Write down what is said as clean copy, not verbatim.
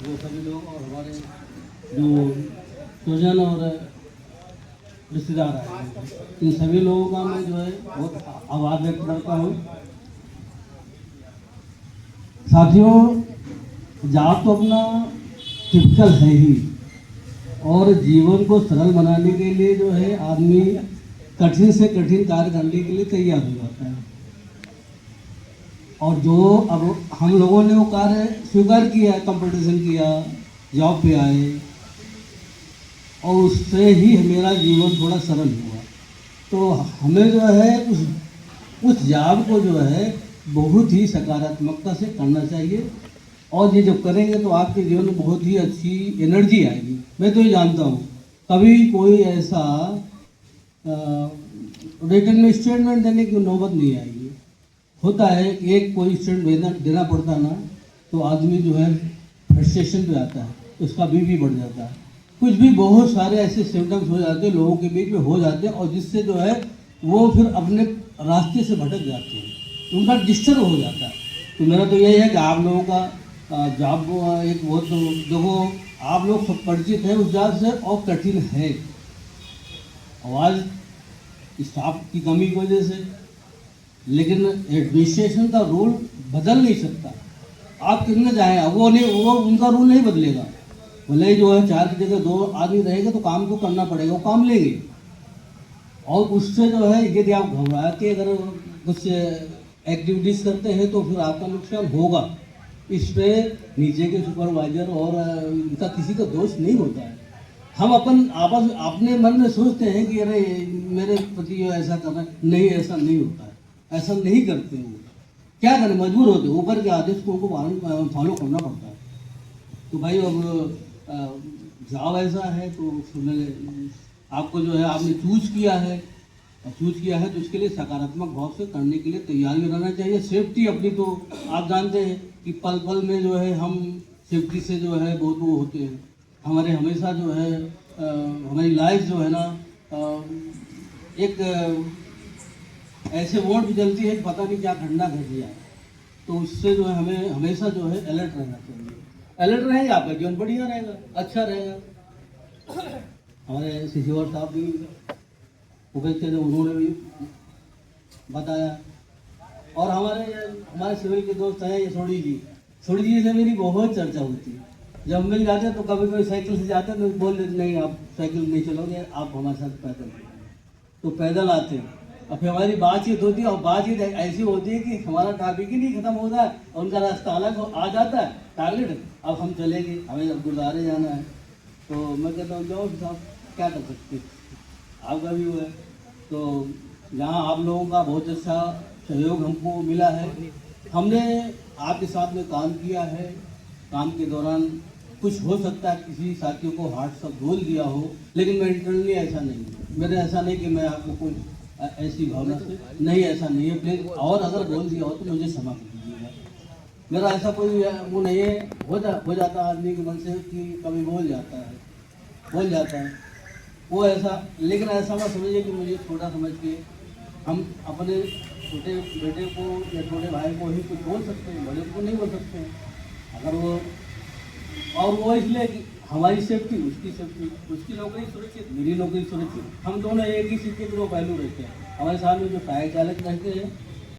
वो सभी लोग और हमारे जो स्वजन और रिश्तेदार आए हैं, इन सभी लोगों का मैं जो है बहुत आभार व्यक्त करता हूँ। साथियों, जाप तो अपना टिपिकल है ही, और जीवन को सरल बनाने के लिए जो है आदमी कठिन से कठिन कार्य करने के लिए तैयार हो जाता है। और जो अब हम लोगों ने वो कार्य स्वीकार किया, कंपटीशन किया, जॉब पे आए, और उससे ही मेरा जीवन थोड़ा सरल हुआ। तो हमें जो है उस जॉब को जो है बहुत ही सकारात्मकता से करना चाहिए, और ये जब करेंगे तो आपके जीवन में बहुत ही अच्छी एनर्जी आएगी। मैं तो ये जानता हूँ, कभी कोई ऐसा रिटर्न में स्टेटमेंट देने की नौबत नहीं आएगी। होता है कि एक कोई स्टेटमेंट देना पड़ता है ना, तो आदमी जो है फ्रस्ट्रेशन पे आता है, उसका बीपी बढ़ जाता है, कुछ भी बहुत सारे ऐसे सिम्टम्स हो जाते हैं, लोगों के बीच में हो जाते हैं, और जिससे जो है वो फिर अपने रास्ते से भटक जाते हैं, उनका डिस्टर्ब हो जाता है। तो मेरा तो यही है कि आप लोगों का जॉब एक बहुत देखो, आप लोग सब परिचित हैं उस जॉब से, और कठिन है। आवाज़ स्टाफ की कमी की वजह से, लेकिन एडमिनिस्ट्रेशन का रूल बदल नहीं सकता। आप कितने चाहें वो उनका रूल नहीं बदलेगा। भले जो है 4 की जगह 2 आदमी रहेगा तो काम को करना पड़ेगा, वो काम लेंगे। और उससे जो है यदि आप घबरा के अगर कुछ एक्टिविटीज़ करते हैं तो फिर आपका नुकसान होगा। इस पे नीचे के सुपरवाइजर और इनका किसी का दोष नहीं होता है। हम आपस अपने मन में सोचते हैं कि अरे मेरे पति ऐसा कर रहे हैं, नहीं, ऐसा नहीं होता है, ऐसा नहीं करते हैं। क्या करें, मजबूर होते हैं, ऊपर के आदेश को उनको फॉलो करना पड़ता है। तो भाई अब जॉब ऐसा है, तो उसमें आपको जो है आपने चूज किया है, तो इसके लिए सकारात्मक भाव से करने के लिए तैयार भी रहना चाहिए। सेफ्टी अपनी तो आप जानते हैं कि पल पल में जो है हम सेफ्टी से जो है बहुत वो होते हैं। हमारे हमेशा जो है हमारी लाइफ जो है ना एक ऐसे मोड भी चलती है कि पता नहीं क्या घटना घट जाए, तो उससे जो है हमें हमेशा जो है अलर्ट रहना चाहिए। अलर्ट रहेंगे, आपका जीवन बढ़िया रहेगा, अच्छा रहेगा। हमारे सिसीवर साहब भी उपस्थित थे, उन्होंने भी बताया। और हमारे सिविल के दोस्त हैं ये सोडी जी से मेरी बहुत चर्चा होती है। जब मिल जाते हैं तो कभी कभी साइकिल से जाते हैं तो बोल देते नहीं, आप साइकिल नहीं चलोगे, आप हमारे साथ पैदल, तो पैदल आते हैं। और फिर हमारी बातचीत होती है, और बातचीत ऐसी होती है कि हमारा टॉपिक ही नहीं खत्म होता है, और उनका रास्ता अलग आ जाता है, टारगेट अब हम चलेंगे, हमें अब गुरुद्वारे जाना है। तो मैं कहता हूँ जाओ साहब, क्या कर सकते, आपका भी हुआ है। तो यहाँ आप लोगों का बहुत अच्छा सहयोग हमको मिला है। हमने आपके साथ में काम किया है, काम के दौरान कुछ हो सकता है किसी साथियों को हार्ट सब बोल दिया हो, लेकिन मैं इंटरनली ऐसा नहीं है, मेरे ऐसा नहीं कि मैं आपको कोई ऐसी भावना से नहीं, ऐसा नहीं है प्लीज़। और अगर बोल दिया हो तो मुझे क्षमा कर दीजिएगा, मेरा ऐसा कोई वो नहीं है। हो जाता है आदमी के मन से कि कभी बोल जाता है वो ऐसा, लेकिन ऐसा मत समझिए कि मुझे छोटा समझ के हम अपने छोटे बेटे को या छोटे भाई को ही कुछ बोल सकते हैं, बड़े को नहीं बोल सकते हैं। अगर वो, और वो इसलिए कि हमारी सेफ्टी, उसकी सेफ्टी, उसकी नौकरी सुरक्षित, मेरी नौकरी सुरक्षित, हम दोनों एक ही सिक्के के 2 पहलू रहते हैं। हमारे साथ में जो सहायक चालक रहते हैं